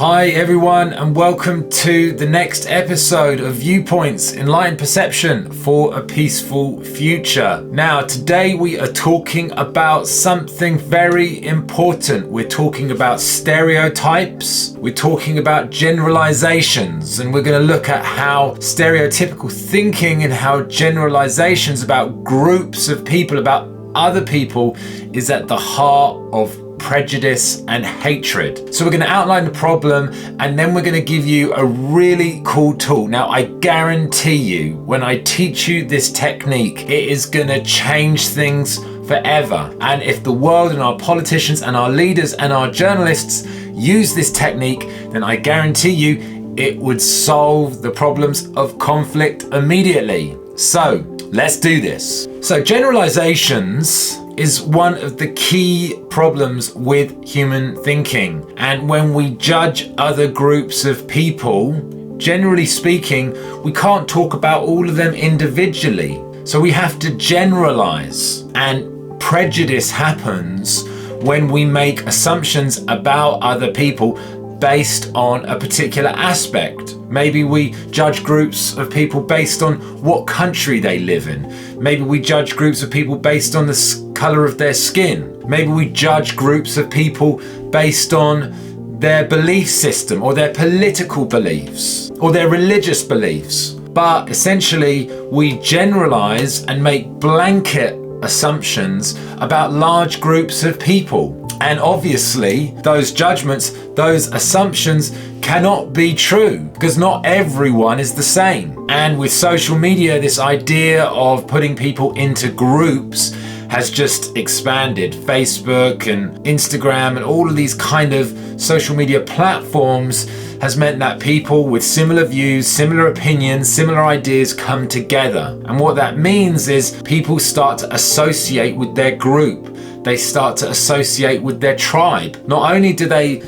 Hi everyone, and welcome to the next episode of Viewpoints, Enlightened Perception for a Peaceful Future. Now, today we are talking about something very important. We're talking about stereotypes, we're talking about generalizations, and we're going to look at how stereotypical thinking and how generalizations about groups of people, about other people, is at the heart of prejudice and hatred. So we're going to outline the problem, and then we're going to give you a really cool tool. Now, I guarantee you, when I teach you this technique, it is going to change things forever. And if the world and our politicians and our leaders and our journalists use this technique, then I guarantee you it would solve the problems of conflict immediately. So let's do this. So generalizations is one of the key problems with human thinking. And when we judge other groups of people, generally speaking, we can't talk about all of them individually. So we have to generalize. And prejudice happens when we make assumptions about other people based on a particular aspect. Maybe we judge groups of people based on what country they live in. Maybe we judge groups of people based on the color of their skin. Maybe we judge groups of people based on their belief system or their political beliefs or their religious beliefs. But essentially, we generalize and make blanket assumptions about large groups of people. And obviously, those judgments, those assumptions cannot be true because not everyone is the same. And with social media, this idea of putting people into groups has just expanded. Facebook and Instagram and all of these kind of social media platforms has meant that people with similar views, similar opinions, similar ideas come together. And what that means is people start to associate with their group. They start to associate with their tribe. Not only do they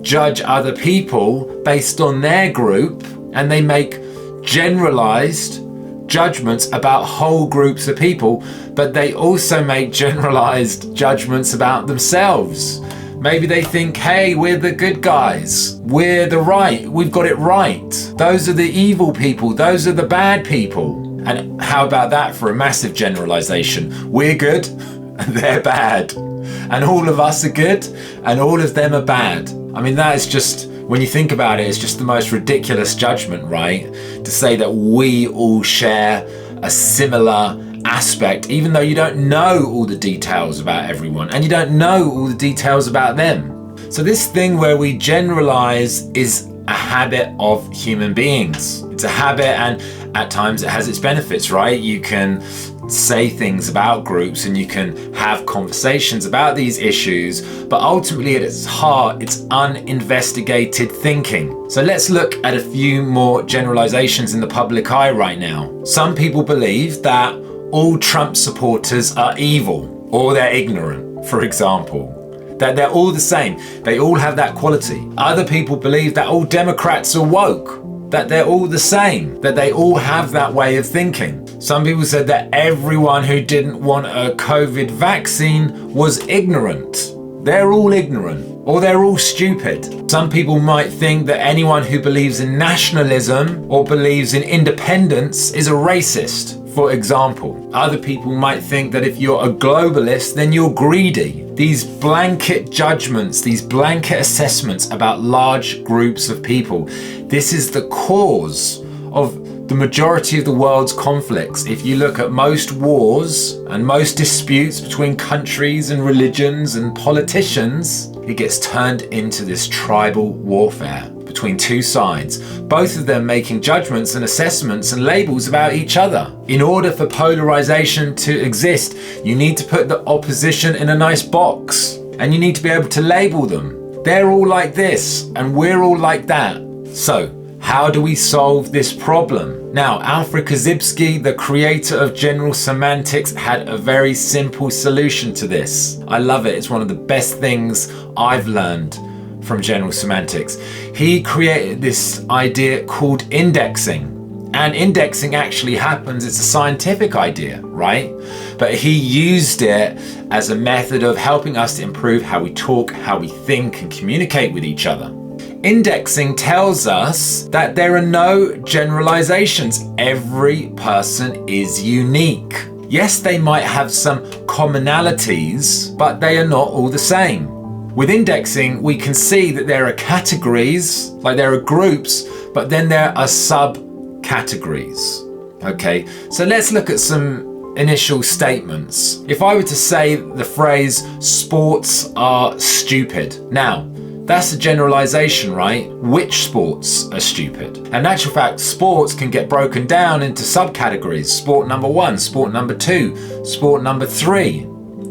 judge other people based on their group, and they make generalized judgments about whole groups of people, but they also make generalized judgments about themselves. Maybe they think, hey, we're the good guys. We're the right. We've got it right. Those are the evil people. Those are the bad people. And how about that for a massive generalization? We're good and they're bad. And all of us are good and all of them are bad. I mean, that is just, when you think about it, it's just the most ridiculous judgment, right? To say that we all share a similar aspect, even though you don't know all the details about everyone and you don't know all the details about them. So this thing where we generalize is a habit of human beings. It's a habit, and at times it has its benefits, right? You can say things about groups and you can have conversations about these issues, but ultimately at its heart, it's uninvestigated thinking. So let's look at a few more generalizations in the public eye right now. Some people believe that all Trump supporters are evil or they're ignorant, for example. That they're all the same. They all have that quality. Other people believe that all Democrats are woke, that they're all the same, that they all have that way of thinking. Some people said that everyone who didn't want a COVID vaccine was ignorant. They're all ignorant, or they're all stupid. Some people might think that anyone who believes in nationalism or believes in independence is a racist, for example. Other people might think that if you're a globalist, then you're greedy. These blanket judgments, these blanket assessments about large groups of people, this is the cause of the majority of the world's conflicts. If you look at most wars and most disputes between countries and religions and politicians, it gets turned into this tribal warfare between two sides, both of them making judgments and assessments and labels about each other. In order for polarization to exist, you need to put the opposition in a nice box, and you need to be able to label them. They're all like this and we're all like that. So how do we solve this problem? Now, Alfred Korzybski, the creator of general semantics, had a very simple solution to this. I love it. It's one of the best things I've learned from general semantics. He created this idea called indexing. And indexing actually happens, it's a scientific idea, right? But he used it as a method of helping us to improve how we talk, how we think and communicate with each other. Indexing tells us that there are no generalizations. Every person is unique. Yes, they might have some commonalities, but they are not all the same. With indexing, we can see that there are categories, like there are groups, but then there are subcategories. Okay, so let's look at some initial statements. If I were to say the phrase, sports are stupid. Now, that's a generalization, right? Which sports are stupid? In actual fact, sports can get broken down into subcategories. Sport number 1, sport number 2, sport number 3,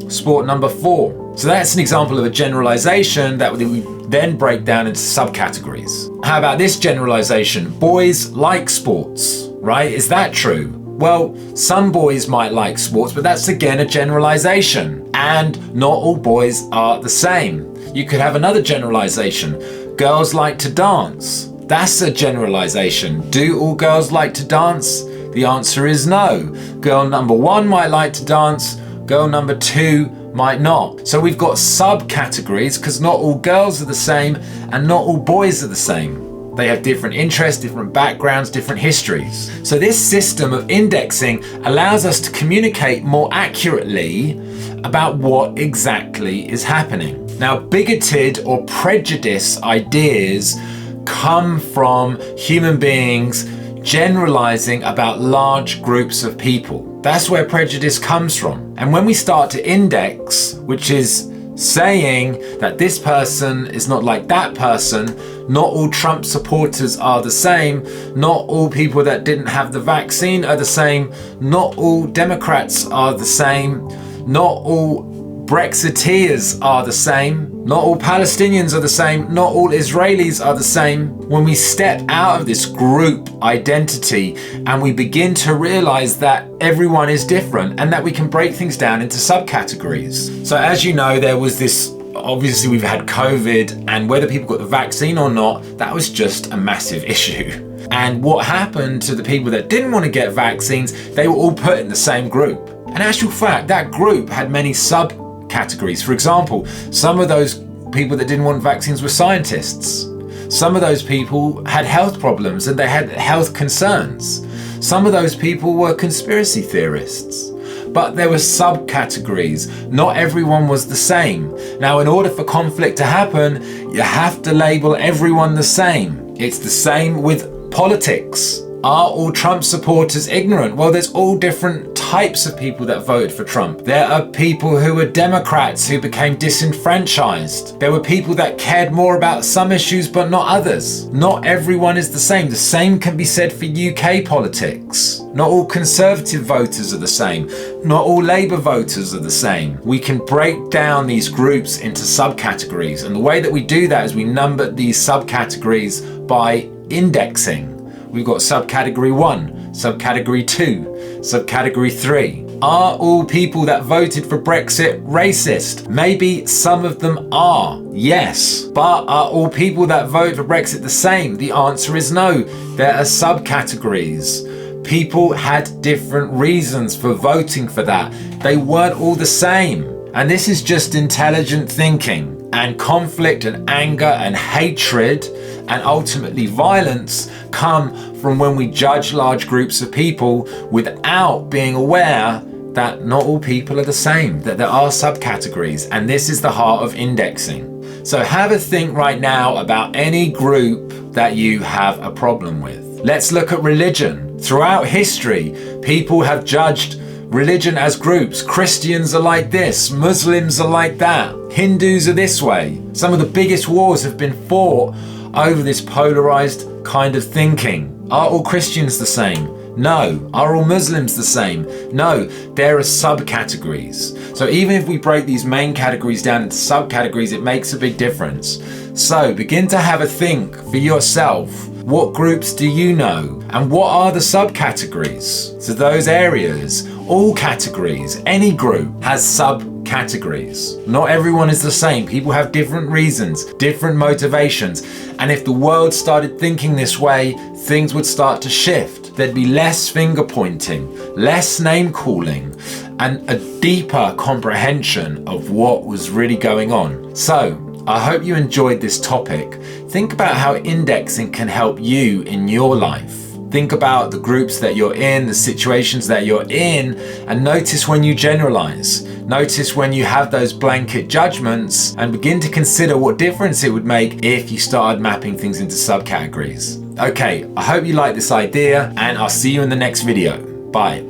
sport number 4. So that's an example of a generalization that we then break down into subcategories. How about this generalization? Boys like sports, right? Is that true? Well, some boys might like sports, but that's again a generalization. And not all boys are the same. You could have another generalization. Girls like to dance. That's a generalization. Do all girls like to dance? The answer is no. Girl number 1 might like to dance. Girl number 2 might not. So we've got subcategories because not all girls are the same and not all boys are the same. They have different interests, different backgrounds, different histories. So this system of indexing allows us to communicate more accurately about what exactly is happening. Now, bigoted or prejudiced ideas come from human beings generalizing about large groups of people. That's where prejudice comes from. And when we start to index, which is saying that this person is not like that person, not all Trump supporters are the same, not all people that didn't have the vaccine are the same, not all Democrats are the same, not all Brexiteers are the same, not all Palestinians are the same, not all Israelis are the same. When we step out of this group identity and we begin to realize that everyone is different and that we can break things down into subcategories. So as you know, there was this, obviously we've had COVID, and whether people got the vaccine or not, that was just a massive issue. And what happened to the people that didn't want to get vaccines, they were all put in the same group. In actual fact, that group had many subcategories. For example, some of those people that didn't want vaccines were scientists. Some of those people had health problems and they had health concerns. Some of those people were conspiracy theorists. But there were subcategories. Not everyone was the same. Now, in order for conflict to happen, you have to label everyone the same. It's the same with politics. Are all Trump supporters ignorant? Well, there's all different types of people that voted for Trump. There are people who were Democrats who became disenfranchised. There were people that cared more about some issues but not others. Not everyone is the same. The same can be said for UK politics. Not all Conservative voters are the same. Not all Labour voters are the same. We can break down these groups into subcategories, and the way that we do that is we number these subcategories by indexing. We've got subcategory 1, subcategory 2, subcategory 3. Are all people that voted for Brexit racist? Maybe some of them are, yes. But are all people that vote for Brexit the same? The answer is no. There are subcategories. People had different reasons for voting for that. They weren't all the same. And this is just intelligent thinking. And conflict and anger and hatred and ultimately violence come from when we judge large groups of people without being aware that not all people are the same, that there are subcategories, and this is the heart of indexing. So have a think right now about any group that you have a problem with. Let's look at religion. Throughout history, people have judged religion as groups. Christians are like this, Muslims are like that, Hindus are this way. Some of the biggest wars have been fought over this polarized kind of thinking. Are all Christians the same? No. Are all Muslims the same? No. There are subcategories. So even if we break these main categories down into subcategories, it makes a big difference. So begin to have a think for yourself. What groups do you know? And what are the subcategories to those areas? All categories, any group has subcategories. Not everyone is the same. People have different reasons, different motivations. And if the world started thinking this way, things would start to shift. There'd be less finger pointing, less name calling, and a deeper comprehension of what was really going on. So, I hope you enjoyed this topic. Think about how indexing can help you in your life. Think about the groups that you're in, the situations that you're in, and notice when you generalize. Notice when you have those blanket judgments, and begin to consider what difference it would make if you started mapping things into subcategories. Okay, I hope you like this idea, and I'll see you in the next video. Bye.